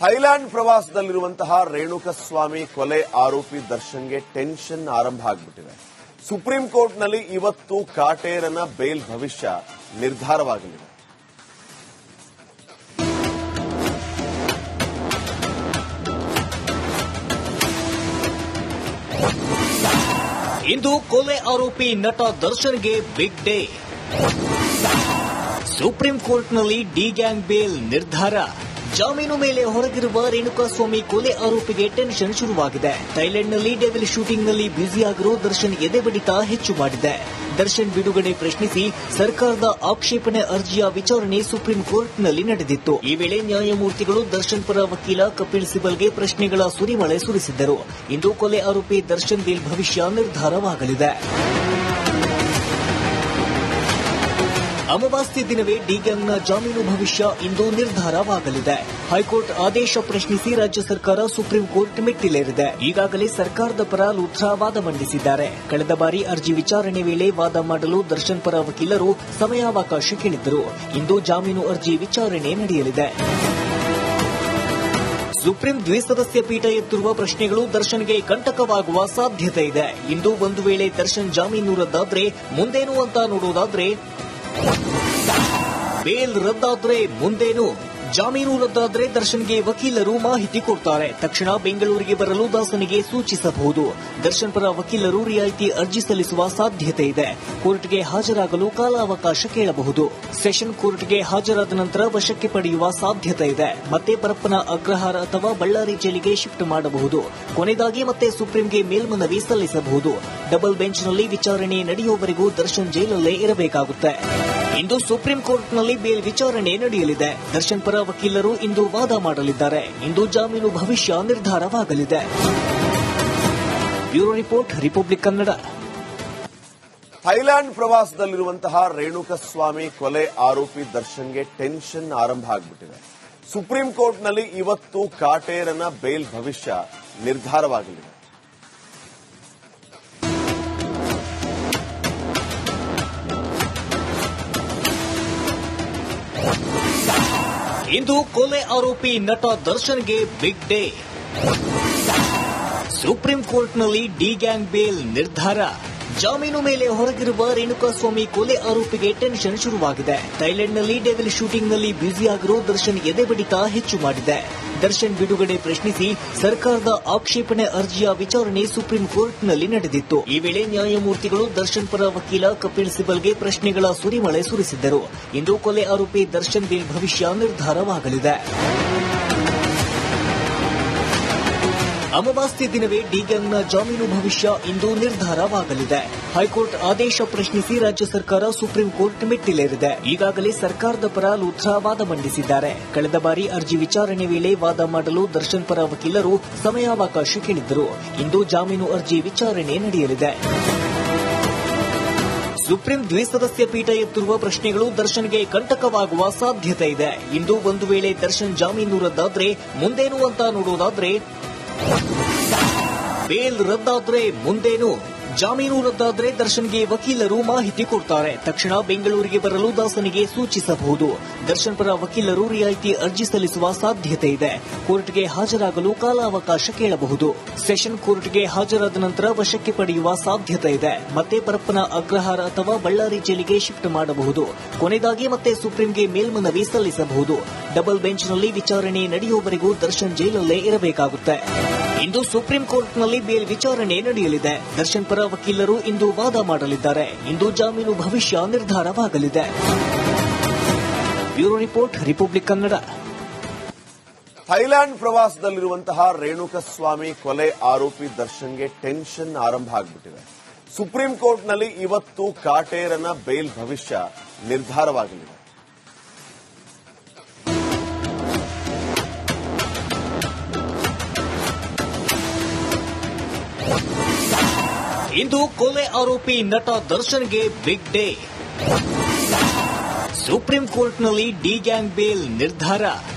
Thailand ಪ್ರವಾಸದಲ್ಲಿರುವಂತಹ ರೇಣುಕಸ್ವಾಮಿ ಕೊಲೆ ಆರೋಪಿ ದರ್ಶನ್ಗೆ ಟೆನ್ಷನ್ ಆರಂಭ ಆಗಿಬಿಟ್ಟಿದೆ. ಸುಪ್ರೀಂ ಕೋರ್ಟ್ನಲ್ಲಿ ಇವತ್ತು ಕಾಟೇರನ ಬೇಲ್ ಭವಿಷ್ಯ ನಿರ್ಧಾರವಾಗಲಿದೆ. ಇಂದು ಕೊಲೆ ಆರೋಪಿ ನಟ ದರ್ಶನ್ಗೆ ಬಿಗ್ ಡೇ. ಸುಪ್ರೀಂ ಕೋರ್ಟ್ನಲ್ಲಿ ಡಿ ಗ್ಯಾಂಗ್ ಬೇಲ್ ನಿರ್ಧಾರ. ಜಾಮೀನು ಮೇಲೆ ಹೊರಗಿರುವ ರೇಣುಕಾಸ್ವಾಮಿ ಕೊಲೆ ಆರೋಪಿಗೆ ಟೆನ್ಷನ್ ಶುರುವಾಗಿದೆ. ಥೈಲ್ಯಾಂಡ್ನಲ್ಲಿ ಡೆವಿಲ್ ಶೂಟಿಂಗ್ನಲ್ಲಿ ಬ್ಯುಸಿಯಾಗಿರೋ ದರ್ಶನ್ ಎದೆ ಬಡಿತ ಹೆಚ್ಚು ಮಾಡಿದೆ. ದರ್ಶನ್ ಬಿಡುಗಡೆ ಪ್ರಶ್ನಿಸಿ ಸರ್ಕಾರದ ಆಕ್ಷೇಪಣೆ ಅರ್ಜಿಯ ವಿಚಾರಣೆ ಸುಪ್ರೀಂ ಕೋರ್ಟ್ನಲ್ಲಿ ನಡೆದಿತ್ತು. ಈ ವೇಳೆ ನ್ಯಾಯಮೂರ್ತಿಗಳು ದರ್ಶನ್ ಪರ ವಕೀಲ ಕಪಿಲ್ ಸಿಬಲ್ಗೆ ಪ್ರಶ್ನೆಗಳ ಸುರಿಮಳೆ ಸುರಿಸಿದ್ದರು. ಇಂದು ಕೊಲೆ ಆರೋಪಿ ದರ್ಶನ್ ಬೇಲ್ ಭವಿಷ್ಯ ನಿರ್ಧಾರವಾಗಲಿದೆ. ಅಮಾವಾಸ್ಯೆ ದಿನವೇ ಡಿ ಗ್ಯಾಂಗ್ನ ಜಾಮೀನು ಭವಿಷ್ಯ ಇಂದು ನಿರ್ಧಾರವಾಗಲಿದೆ. ಹೈಕೋರ್ಟ್ ಆದೇಶ ಪ್ರಶ್ನಿಸಿ ರಾಜ್ಯ ಸರ್ಕಾರ ಸುಪ್ರೀಂ ಕೋರ್ಟ್ ಮೆಟ್ಟಿಲೇರಿದೆ. ಈಗಾಗಲೇ ಸರ್ಕಾರದ ಪರ ಲೂಥ್ರಾ ವಾದ ಮಂಡಿಸಿದ್ದಾರೆ. ಕಳೆದ ಬಾರಿ ಅರ್ಜಿ ವಿಚಾರಣೆ ವೇಳೆ ವಾದ ಮಾಡಲು ದರ್ಶನ್ ಪರ ವಕೀಲರು ಸಮಯಾವಕಾಶ ಕೇಳಿದ್ದರು. ಇಂದು ಜಾಮೀನು ಅರ್ಜಿ ವಿಚಾರಣೆ ನಡೆಯಲಿದೆ. ಸುಪ್ರೀಂ ದ್ವಿಸದಸ್ಯ ಪೀಠ ಎತ್ತಿರುವ ಪ್ರಶ್ನೆಗಳು ದರ್ಶನ್ಗೆ ಕಂಟಕವಾಗುವ ಸಾಧ್ಯತೆ ಇದೆ. ಇಂದು ಒಂದು ವೇಳೆ ದರ್ಶನ್ ಜಾಮೀನು ರದ್ದಾದ್ರೆ ಮುಂದೇನು ಅಂತ ನೋಡೋದಾದ್ರೆ, ಬೇಲ್ ರದ್ದಾದ್ರೆ ಮುಂದೇನು? ಜಾಮೀನು ರದ್ದಾದ್ರೆ ದರ್ಶನ್ಗೆ ವಕೀಲರು ಮಾಹಿತಿ ಕೊಡ್ತಾರೆ. ತಕ್ಷಣ ಬೆಂಗಳೂರಿಗೆ ಬರಲು ದಾಸನಿಗೆ ಸೂಚಿಸಬಹುದು. ದರ್ಶನ್ ಪರ ವಕೀಲರು ರಿಯಾಯಿತಿ ಅರ್ಜಿ ಸಲ್ಲಿಸುವ ಸಾಧ್ಯತೆ ಇದೆ. ಕೋರ್ಟ್ಗೆ ಹಾಜರಾಗಲು ಕಾಲಾವಕಾಶ ಕೇಳಬಹುದು. ಸೆಷನ್ ಕೋರ್ಟ್ಗೆ ಹಾಜರಾದ ನಂತರ ವಶಕ್ಕೆ ಪಡೆಯುವ ಸಾಧ್ಯತೆ ಇದೆ. ಮತ್ತೆ ಪರಪ್ಪನ ಅಗ್ರಹಾರ ಅಥವಾ ಬಳ್ಳಾರಿ ಜೈಲಿಗೆ ಶಿಫ್ಟ್ ಮಾಡಬಹುದು. ಕೊನೆಯದಾಗಿ ಮತ್ತೆ ಸುಪ್ರೀಂಗೆ ಮೇಲ್ಮನವಿ ಸಲ್ಲಿಸಬಹುದು. ಡಬಲ್ ಬೆಂಚ್ನಲ್ಲಿ ವಿಚಾರಣೆ ನಡೆಯುವವರೆಗೂ ದರ್ಶನ್ ಜೈಲಲ್ಲೇ ಇರಬೇಕಾಗುತ್ತೆ. ಇಂದು ಸುಪ್ರೀಂ ಕೋರ್ಟ್ನಲ್ಲಿ ಬೇಲ್ ವಿಚಾರಣೆ ನಡೆಯಲಿದೆ. ದರ್ಶನ್ ಪರ ವಕೀಲರು ಇಂದು ವಾದ ಮಾಡಲಿದ್ದಾರೆ. ಇಂದು ಜಾಮೀನು ಭವಿಷ್ಯ ನಿರ್ಧಾರವಾಗಲಿದೆ. Bureau report, Republic Kannada. Thailand ಪ್ರವಾಸದಲ್ಲಿರುವಂತಹ ರೇಣುಕಸ್ವಾಮಿ ಕೊಲೆ ಆರೋಪಿ ದರ್ಶನ್ಗೆ ಟೆನ್ಷನ್ ಆರಂಭ ಆಗಿಬಿಟ್ಟಿದೆ. ಸುಪ್ರೀಂ ಕೋರ್ಟ್ನಲ್ಲಿ ಇವತ್ತು ಕಾಟೇರನ ಬೇಲ್ ಭವಿಷ್ಯ ನಿರ್ಧಾರವಾಗಲಿದೆ. ಇಂದು ಕೊಲೆ ಆರೋಪಿ ನಟ ದರ್ಶನ್ಗೆ ಬಿಗ್ ಡೇ. ಸುಪ್ರೀಂ ಕೋರ್ಟ್ನಲ್ಲಿ ಡಿ ಗ್ಯಾಂಗ್ ಬೇಲ್ ನಿರ್ಧಾರ. ಜಾಮೀನು ಮೇಲೆ ಹೊರಗಿರುವ ರೇಣುಕಾಸ್ವಾಮಿ ಕೊಲೆ ಆರೋಪಿಗೆ ಟೆನ್ಷನ್ ಶುರುವಾಗಿದೆ. ಥೈಲ್ಯಾಂಡ್ನಲ್ಲಿ ಡೆವಿಲ್ ಶೂಟಿಂಗ್ನಲ್ಲಿ ಬ್ಯುಸಿಯಾಗಿರೋ ದರ್ಶನ್ ಎದೆ ಬಡಿತ ಹೆಚ್ಚು ಮಾಡಿದೆ. ದರ್ಶನ್ ಬಿಡುಗಡೆ ಪ್ರಶ್ನಿಸಿ ಸರ್ಕಾರದ ಆಕ್ಷೇಪಣೆ ಅರ್ಜಿಯ ವಿಚಾರಣೆ ಸುಪ್ರೀಂ ಕೋರ್ಟ್ನಲ್ಲಿ ನಡೆದಿತ್ತು. ಈ ವೇಳೆ ನ್ಯಾಯಮೂರ್ತಿಗಳು ದರ್ಶನ್ ಪರ ವಕೀಲ ಕಪಿಲ್ ಸಿಬಲ್ಗೆ ಪ್ರಶ್ನೆಗಳ ಸುರಿಮಳೆ ಸುರಿಸಿದ್ದರು. ಇಂದು ಕೊಲೆ ಆರೋಪಿ ದರ್ಶನ್ ಬೇಲ್ ಭವಿಷ್ಯ ನಿರ್ಧಾರವಾಗಲಿದೆ. ಅಮಾವಾಸ್ಯೆ ದಿನವೇ ಡಿ ಗ್ಯಾಂಗ್ನ ಜಾಮೀನು ಭವಿಷ್ಯ ಇಂದು ನಿರ್ಧಾರವಾಗಲಿದೆ. ಹೈಕೋರ್ಟ್ ಆದೇಶ ಪ್ರಶ್ನಿಸಿ ರಾಜ್ಯ ಸರ್ಕಾರ ಸುಪ್ರೀಂ ಕೋರ್ಟ್ ಮೆಟ್ಟಿಲೇರಿದೆ. ಈಗಾಗಲೇ ಸರ್ಕಾರದ ಪರ ಲೂಥ್ರಾ ವಾದ ಮಂಡಿಸಿದ್ದಾರೆ. ಕಳೆದ ಬಾರಿ ಅರ್ಜಿ ವಿಚಾರಣೆ ವೇಳೆ ವಾದ ಮಾಡಲು ದರ್ಶನ್ ಪರ ವಕೀಲರು ಸಮಯಾವಕಾಶ ಕೇಳಿದ್ದರು. ಇಂದು ಜಾಮೀನು ಅರ್ಜಿ ವಿಚಾರಣೆ ನಡೆಯಲಿದೆ. ಸುಪ್ರೀಂ ದ್ವಿಸದಸ್ಯ ಪೀಠ ಎತ್ತಿರುವ ಪ್ರಶ್ನೆಗಳು ದರ್ಶನ್ಗೆ ಕಂಟಕವಾಗುವ ಸಾಧ್ಯತೆ ಇದೆ. ಇಂದು ಒಂದು ವೇಳೆ ದರ್ಶನ್ ಜಾಮೀನು ರದ್ದಾದ್ರೆ ಮುಂದೇನು ಅಂತ ನೋಡೋದಾದ್ರೆ, ಬೇಲ್ ರದ್ದಾದ್ರೆ ಮುಂದೇನು? ಜಾಮೀನು ರದ್ದಾದ್ರೆ ದರ್ಶನ್ಗೆ ವಕೀಲರು ಮಾಹಿತಿ ಕೊಡ್ತಾರೆ. ತಕ್ಷಣ ಬೆಂಗಳೂರಿಗೆ ಬರಲು ದಾಸನಿಗೆ ಸೂಚಿಸಬಹುದು. ದರ್ಶನ್ ಪರ ವಕೀಲರು ರಿಯಾಯಿತಿ ಅರ್ಜಿ ಸಲ್ಲಿಸುವ ಸಾಧ್ಯತೆ ಇದೆ. ಕೋರ್ಟ್ಗೆ ಹಾಜರಾಗಲು ಕಾಲಾವಕಾಶ ಕೇಳಬಹುದು. ಸೆಷನ್ ಕೋರ್ಟ್ಗೆ ಹಾಜರಾದ ನಂತರ ವಶಕ್ಕೆ ಪಡೆಯುವ ಸಾಧ್ಯತೆ ಇದೆ. ಮತ್ತೆ ಪರಪ್ಪನ ಅಗ್ರಹಾರ ಅಥವಾ ಬಳ್ಳಾರಿ ಜೈಲಿಗೆ ಶಿಫ್ಟ್ ಮಾಡಬಹುದು. ಕೊನೆಯದಾಗಿ ಮತ್ತೆ ಸುಪ್ರೀಂಗೆ ಮೇಲ್ಮನವಿ ಸಲ್ಲಿಸಬಹುದು. ಡಬಲ್ ಬೆಂಚ್ನಲ್ಲಿ ವಿಚಾರಣೆ ನಡೆಯುವವರೆಗೂ ದರ್ಶನ್ ಜೈಲಲ್ಲೇ ಇರಬೇಕಾಗುತ್ತೆ. ಇಂದು ಸುಪ್ರೀಂ ಕೋರ್ಟ್ನಲ್ಲಿ ಬೇಲ್ ವಿಚಾರಣೆ ನಡೆಯಲಿದೆ. ದರ್ಶನ್ ಪರ ವಕೀಲರು ಇಂದು ವಾದ ಮಾಡಲಿದ್ದಾರೆ. ಇಂದು ಜಾಮೀನು ಭವಿಷ್ಯ ನಿರ್ಧಾರವಾಗಲಿದೆ. Bureau report, Republic Kannada. Thailand ಪ್ರವಾಸದಲ್ಲಿರುವಂತಹ ರೇಣುಕಸ್ವಾಮಿ ಕೊಲೆ ಆರೋಪಿ ದರ್ಶನ್ಗೆ ಟೆನ್ಷನ್ ಆರಂಭ ಆಗಿಬಿಟ್ಟಿದೆ. ಸುಪ್ರೀಂ ಕೋರ್ಟ್ನಲ್ಲಿ ಇವತ್ತು ಕಾಟೇರನ ಬೇಲ್ ಭವಿಷ್ಯ ನಿರ್ಧಾರವಾಗಲಿದೆ. ಇಂದು ಕೊಲೆ ಆರೋಪಿ ನಟ ದರ್ಶನ್ಗೆ ಬಿಗ್ ಡೇ. ಸುಪ್ರೀಂ ಕೋರ್ಟ್ನಲ್ಲಿ ಡಿ ಗ್ಯಾಂಗ್ ಬೇಲ್ ನಿರ್ಧಾರ.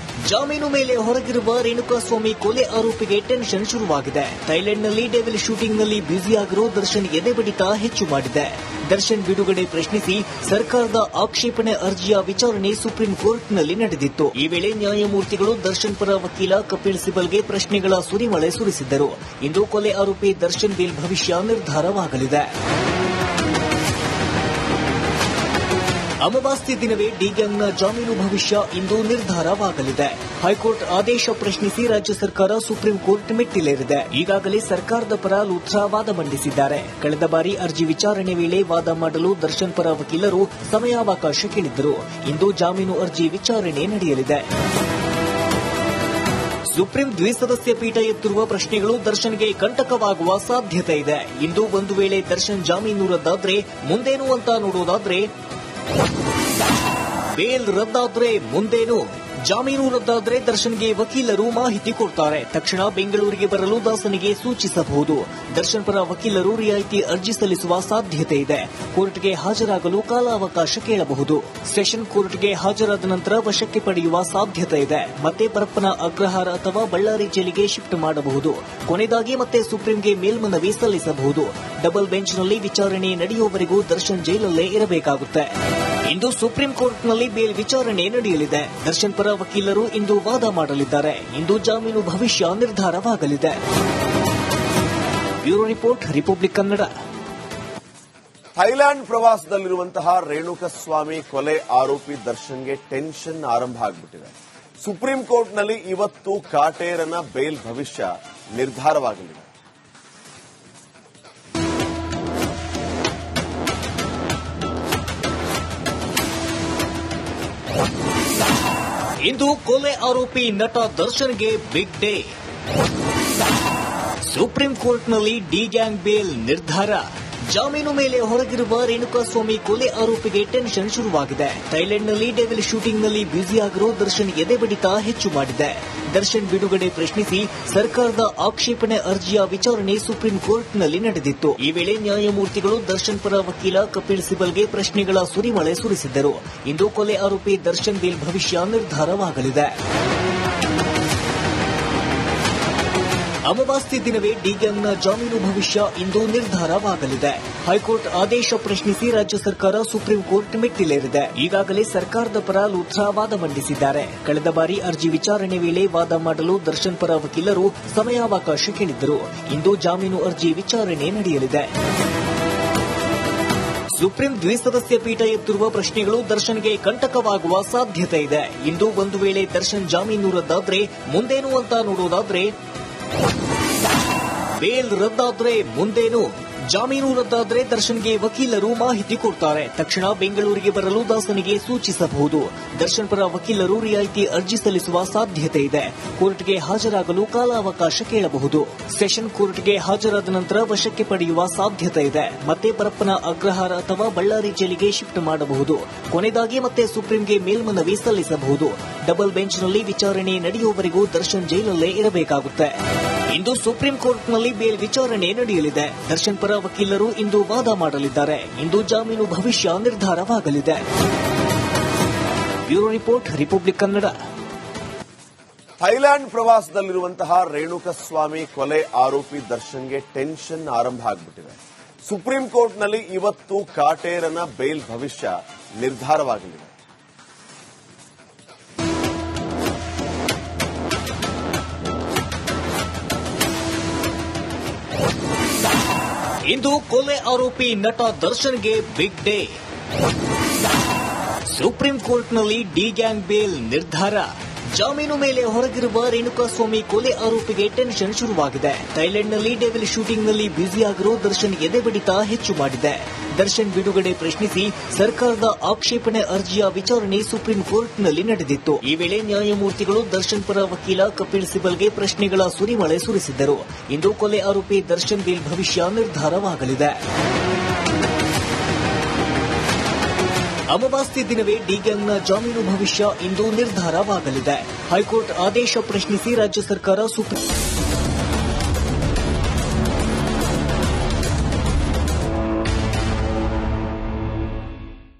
ಜಾಮೀನು ಮೇಲೆ ಹೊರಗಿರುವ ರೇಣುಕಾಸ್ವಾಮಿ ಕೊಲೆ ಆರೋಪಿಗೆ ಟೆನ್ಷನ್ ಶುರುವಾಗಿದೆ. ಥೈಲೆಂಡ್ನಲ್ಲಿ ಡೆವಿಲ್ ಶೂಟಿಂಗ್ನಲ್ಲಿ ಬ್ಯುಸಿಯಾಗಿರೋ ದರ್ಶನ್ ಎದೆಬಡಿತ ಹೆಚ್ಚು ಮಾಡಿದೆ. ದರ್ಶನ್ ಬಿಡುಗಡೆ ಪ್ರಶ್ನಿಸಿ ಸರ್ಕಾರದ ಆಕ್ಷೇಪಣೆ ಅರ್ಜಿಯ ವಿಚಾರಣೆ ಸುಪ್ರೀಂ ಕೋರ್ಟ್ನಲ್ಲಿ ನಡೆದಿತ್ತು. ಈ ವೇಳೆ ನ್ಯಾಯಮೂರ್ತಿಗಳು ದರ್ಶನ್ ಪರ ವಕೀಲ ಕಪಿಲ್ ಸಿಬಲ್ಗೆ ಪ್ರಶ್ನೆಗಳ ಸುರಿಮಳೆ ಸುರಿಸಿದ್ದರು. ಇಂದು ಕೊಲೆ ಆರೋಪಿ ದರ್ಶನ್ ಬೇಲ್ ಭವಿಷ್ಯ ನಿರ್ಧಾರವಾಗಲಿದೆ. ಅಮಾವಾಸ್ಯೆ ದಿನವೇ ಡಿ ಗ್ಯಾಂಗ್ನ ಜಾಮೀನು ಭವಿಷ್ಯ ಇಂದು ನಿರ್ಧಾರವಾಗಲಿದೆ. ಹೈಕೋರ್ಟ್ ಆದೇಶ ಪ್ರಶ್ನಿಸಿ ರಾಜ್ಯ ಸರ್ಕಾರ ಸುಪ್ರೀಂ ಕೋರ್ಟ್ ಮೆಟ್ಟಿಲೇರಿದೆ. ಈಗಾಗಲೇ ಸರ್ಕಾರದ ಪರ ಲೂಥ್ರಾ ವಾದ ಮಂಡಿಸಿದ್ದಾರೆ. ಕಳೆದ ಬಾರಿ ಅರ್ಜಿ ವಿಚಾರಣೆ ವೇಳೆ ವಾದ ಮಾಡಲು ದರ್ಶನ್ ಪರ ವಕೀಲರು ಸಮಯಾವಕಾಶ ಕೇಳಿದ್ದರು. ಇಂದು ಜಾಮೀನು ಅರ್ಜಿ ವಿಚಾರಣೆ ನಡೆಯಲಿದೆ. ಸುಪ್ರೀಂ ದ್ವಿಸದಸ್ಯ ಪೀಠ ಎತ್ತಿರುವ ಪ್ರಶ್ನೆಗಳು ದರ್ಶನ್ಗೆ ಕಂಟಕವಾಗುವ ಸಾಧ್ಯತೆ ಇದೆ. ಇಂದು ಒಂದು ವೇಳೆ ದರ್ಶನ್ ಜಾಮೀನು ರದ್ದಾದ್ರೆ ಮುಂದೇನು ಅಂತ ನೋಡೋದಾದ್ರೆ, ಬೇಲ್ ರದ್ದಾದ್ರೆ ಮುಂದೇನು? ಜಾಮೀನು ರದ್ದಾದ್ರೆ ದರ್ಶನ್ಗೆ ವಕೀಲರು ಮಾಹಿತಿ ಕೊಡ್ತಾರೆ. ತಕ್ಷಣ ಬೆಂಗಳೂರಿಗೆ ಬರಲು ದಾಸನಿಗೆ ಸೂಚಿಸಬಹುದು. ದರ್ಶನ್ ಪರ ವಕೀಲರು ರಿಯಾಯಿತಿ ಅರ್ಜಿ ಸಲ್ಲಿಸುವ ಸಾಧ್ಯತೆ ಇದೆ. ಕೋರ್ಟ್ಗೆ ಹಾಜರಾಗಲು ಕಾಲಾವಕಾಶ ಕೇಳಬಹುದು. ಸೆಷನ್ ಕೋರ್ಟ್ಗೆ ಹಾಜರಾದ ನಂತರ ವಶಕ್ಕೆ ಪಡೆಯುವ ಸಾಧ್ಯತೆ ಇದೆ. ಮತ್ತೆ ಪರಪ್ಪನ ಅಗ್ರಹಾರ ಅಥವಾ ಬಳ್ಳಾರಿ ಜೈಲಿಗೆ ಶಿಫ್ಟ್ ಮಾಡಬಹುದು. ಕೊನೆಯದಾಗಿ ಮತ್ತೆ ಸುಪ್ರೀಂಗೆ ಮೇಲ್ಮನವಿ ಸಲ್ಲಿಸಬಹುದು. ಡಬಲ್ ಬೆಂಚ್ನಲ್ಲಿ ವಿಚಾರಣೆ ನಡೆಯುವವರೆಗೂ ದರ್ಶನ್ ಜೈಲಲ್ಲೇ ಇರಬೇಕಾಗುತ್ತೆ. ಇಂದು ಸುಪ್ರೀಂ ಕೋರ್ಟ್ನಲ್ಲಿ ಬೇಲ್ ವಿಚಾರಣೆ ನಡೆಯಲಿದೆ. ದರ್ಶನ್ ಪರ ವಕೀಲರು ಇಂದು ವಾದ ಮಾಡಲಿದ್ದಾರೆ. ಇಂದು ಜಾಮೀನು ಭವಿಷ್ಯ ನಿರ್ಧಾರವಾಗಲಿದೆ. Bureau report, Republic Kannada. Thailand ಪ್ರವಾಸದಲ್ಲಿರುವಂತಹ ರೇಣುಕಸ್ವಾಮಿ ಕೊಲೆ ಆರೋಪಿ ದರ್ಶನ್ಗೆ ಟೆನ್ಷನ್ ಆರಂಭ ಆಗಿಬಿಟ್ಟಿದೆ. ಸುಪ್ರೀಂ ಕೋರ್ಟ್ನಲ್ಲಿ ಇವತ್ತು ಕಾಟೇರನ ಬೇಲ್ ಭವಿಷ್ಯ ನಿರ್ಧಾರವಾಗಲಿದೆ. ಇಂದು ಕೊಲೆ ಆರೋಪಿ ನಟ ದರ್ಶನ್ಗೆ ಬಿಗ್ ಡೇ. ಸುಪ್ರೀಂ ಕೋರ್ಟ್ನಲ್ಲಿ ಡಿ ಗ್ಯಾಂಗ್ ಬೇಲ್ ನಿರ್ಧಾರ. ಜಾಮೀನು ಮೇಲೆ ಹೊರಗಿರುವ ರೇಣುಕಾಸ್ವಾಮಿ ಕೊಲೆ ಆರೋಪಿಗೆ ಟೆನ್ಷನ್ ಶುರುವಾಗಿದೆ. ಥೈಲೆಂಡ್ನಲ್ಲಿ ಡೆವಿಲ್ ಶೂಟಿಂಗ್ನಲ್ಲಿ ಬ್ಯುಸಿಯಾಗಿರೋ ದರ್ಶನ್ ಎದೆಬಡಿತ ಹೆಚ್ಚು ಮಾಡಿದೆ. ದರ್ಶನ್ ಬಿಡುಗಡೆ ಪ್ರಶ್ನಿಸಿ ಸರ್ಕಾರದ ಆಕ್ಷೇಪಣೆ ಅರ್ಜಿಯ ವಿಚಾರಣೆ ಸುಪ್ರೀಂ ಕೋರ್ಟ್ನಲ್ಲಿ ನಡೆದಿತ್ತು. ಈ ವೇಳೆ ನ್ಯಾಯಮೂರ್ತಿಗಳು ದರ್ಶನ್ ಪರ ವಕೀಲ ಕಪಿಲ್ ಸಿಬಲ್ಗೆ ಪ್ರಶ್ನೆಗಳ ಸುರಿಮಳೆ ಸುರಿಸಿದ್ದರು. ಇಂದು ಕೊಲೆ ಆರೋಪಿ ದರ್ಶನ್ ಬೇಲ್ ಭವಿಷ್ಯ ನಿರ್ಧಾರವಾಗಲಿದೆ. ಅಮಾವಾಸ್ಯೆ ದಿನವೇ ಡಿ ಗ್ಯಾಂಗ್ನ ಜಾಮೀನು ಭವಿಷ್ಯ ಇಂದು ನಿರ್ಧಾರವಾಗಲಿದೆ. ಹೈಕೋರ್ಟ್ ಆದೇಶ ಪ್ರಶ್ನಿಸಿ ರಾಜ್ಯ ಸರ್ಕಾರ ಸುಪ್ರೀಂ ಕೋರ್ಟ್ ಮೆಟ್ಟಿಲೇರಿದೆ. ಈಗಾಗಲೇ ಸರ್ಕಾರದ ಪರ ಲೂಥ್ರಾ ವಾದ ಮಂಡಿಸಿದ್ದಾರೆ. ಕಳೆದ ಬಾರಿ ಅರ್ಜಿ ವಿಚಾರಣೆ ವೇಳೆ ವಾದ ಮಾಡಲು ದರ್ಶನ್ ಪರ ವಕೀಲರು ಸಮಯಾವಕಾಶ ಕೇಳಿದ್ದರು. ಇಂದು ಜಾಮೀನು ಅರ್ಜಿ ವಿಚಾರಣೆ ನಡೆಯಲಿದೆ. ಸುಪ್ರೀಂ ದ್ವಿಸದಸ್ಯ ಪೀಠ ಎತ್ತಿರುವ ಪ್ರಶ್ನೆಗಳು ದರ್ಶನ್ಗೆ ಕಂಟಕವಾಗುವ ಸಾಧ್ಯತೆ ಇದೆ. ಇಂದು ಒಂದು ವೇಳೆ ದರ್ಶನ್ ಜಾಮೀನು ರದ್ದಾದ್ರೆ ಮುಂದೇನು ಅಂತ ನೋಡೋದಾದ್ರೆ, ಬೇಲ್ ರದ್ದಾದ್ರೆ ಮುಂದೇನು? ಜಾಮೀನು ರದ್ದಾದ್ರೆ ದರ್ಶನ್ಗೆ ವಕೀಲರು ಮಾಹಿತಿ ಕೊಡ್ತಾರೆ. ತಕ್ಷಣ ಬೆಂಗಳೂರಿಗೆ ಬರಲು ದಾಸನಿಗೆ ಸೂಚಿಸಬಹುದು. ದರ್ಶನ್ ಪರ ವಕೀಲರು ರಿಯಾಯಿತಿ ಅರ್ಜಿ ಸಲ್ಲಿಸುವ ಸಾಧ್ಯತೆ ಇದೆ. ಕೋರ್ಟ್ಗೆ ಹಾಜರಾಗಲು ಕಾಲಾವಕಾಶ ಕೇಳಬಹುದು. ಸೆಷನ್ ಕೋರ್ಟ್ಗೆ ಹಾಜರಾದ ನಂತರ ವಶಕ್ಕೆ ಪಡೆಯುವ ಸಾಧ್ಯತೆ ಇದೆ. ಮತ್ತೆ ಪರಪ್ಪನ ಅಗ್ರಹಾರ ಅಥವಾ ಬಳ್ಳಾರಿ ಜೈಲಿಗೆ ಶಿಫ್ಟ್ ಮಾಡಬಹುದು. ಕೊನೆಯದಾಗಿ ಮತ್ತೆ ಸುಪ್ರೀಂಗೆ ಮೇಲ್ಮನವಿ ಸಲ್ಲಿಸಬಹುದು. ಡಬಲ್ ಬೆಂಚ್ನಲ್ಲಿ ವಿಚಾರಣೆ ನಡೆಯುವವರೆಗೂ ದರ್ಶನ್ ಜೈಲಲ್ಲೇ ಇರಬೇಕಾಗುತ್ತೆ. ಇಂದು ಸುಪ್ರೀಂ ಕೋರ್ಟ್ನಲ್ಲಿ ಬೇಲ್ ವಿಚಾರಣೆ ನಡೆಯಲಿದೆ. ದರ್ಶನ್ ಪರ ವಕೀಲರು ಇಂದು ವಾದ ಮಾಡಲಿದ್ದಾರೆ. ಇಂದು ಜಾಮೀನು ಭವಿಷ್ಯ ನಿರ್ಧಾರವಾಗಲಿದೆ. Bureau report, Republic Kannada. Thailand ಪ್ರವಾಸದಲ್ಲಿರುವಂತಹ ರೇಣುಕಸ್ವಾಮಿ ಕೊಲೆ ಆರೋಪಿ ದರ್ಶನ್ಗೆ ಟೆನ್ಷನ್ ಆರಂಭ ಆಗಿಬಿಟ್ಟಿದೆ. ಸುಪ್ರೀಂ ಕೋರ್ಟ್ನಲ್ಲಿ ಇವತ್ತು ಕಾಟೇರನ ಬೇಲ್ ಭವಿಷ್ಯ ನಿರ್ಧಾರವಾಗಲಿದೆ. ಇಂದು ಕೊಲೆ ಆರೋಪಿ ನಟ ದರ್ಶನ್ಗೆ ಬಿಗ್ ಡೇ. ಸುಪ್ರೀಂ ಕೋರ್ಟ್ನಲ್ಲಿ ಡಿ ಗ್ಯಾಂಗ್ ಬೇಲ್ ನಿರ್ಧಾರ. ಜಾಮೀನು ಮೇಲೆ ಹೊರಗಿರುವ ರೇಣುಕಾಸ್ವಾಮಿ ಕೊಲೆ ಆರೋಪಿಗೆ ಟೆನ್ಷನ್ ಶುರುವಾಗಿದೆ. ಥೈಲೆಂಡ್ನಲ್ಲಿ ಡೆವಿಲ್ ಶೂಟಿಂಗ್ನಲ್ಲಿ ಬ್ಯುಸಿಯಾಗಿರೋ ದರ್ಶನ್ ಎದೆಬಡಿತ ಹೆಚ್ಚು ಮಾಡಿದೆ. ದರ್ಶನ್ ಬಿಡುಗಡೆ ಪ್ರಶ್ನಿಸಿ ಸರ್ಕಾರದ ಆಕ್ಷೇಪಣೆ ಅರ್ಜಿಯ ವಿಚಾರಣೆ ಸುಪ್ರೀಂ ಕೋರ್ಟ್ನಲ್ಲಿ ನಡೆದಿತ್ತು. ಈ ವೇಳೆ ನ್ಯಾಯಮೂರ್ತಿಗಳು ದರ್ಶನ್ ಪರ ವಕೀಲ ಕಪಿಲ್ ಸಿಬಲ್ಗೆ ಪ್ರಶ್ನೆಗಳ ಸುರಿಮಳೆ ಸುರಿಸಿದ್ದರು. ಇಂದು ಕೊಲೆ ಆರೋಪಿ ದರ್ಶನ್ ಬೇಲ್ ಭವಿಷ್ಯ ನಿರ್ಧಾರವಾಗಲಿದೆ. ಅಮಾವಾಸ್ಯೆ ದಿನವೇ ಡಿ ಗ್ಯಾಂಗ್ನ ಜಾಮೀನು ಭವಿಷ್ಯ ಇಂದು ನಿರ್ಧಾರವಾಗಲಿದೆ. ಹೈಕೋರ್ಟ್ ಆದೇಶ ಪ್ರಶ್ನಿಸಿ ರಾಜ್ಯ ಸರ್ಕಾರ ಸುಪ್ರೀಂ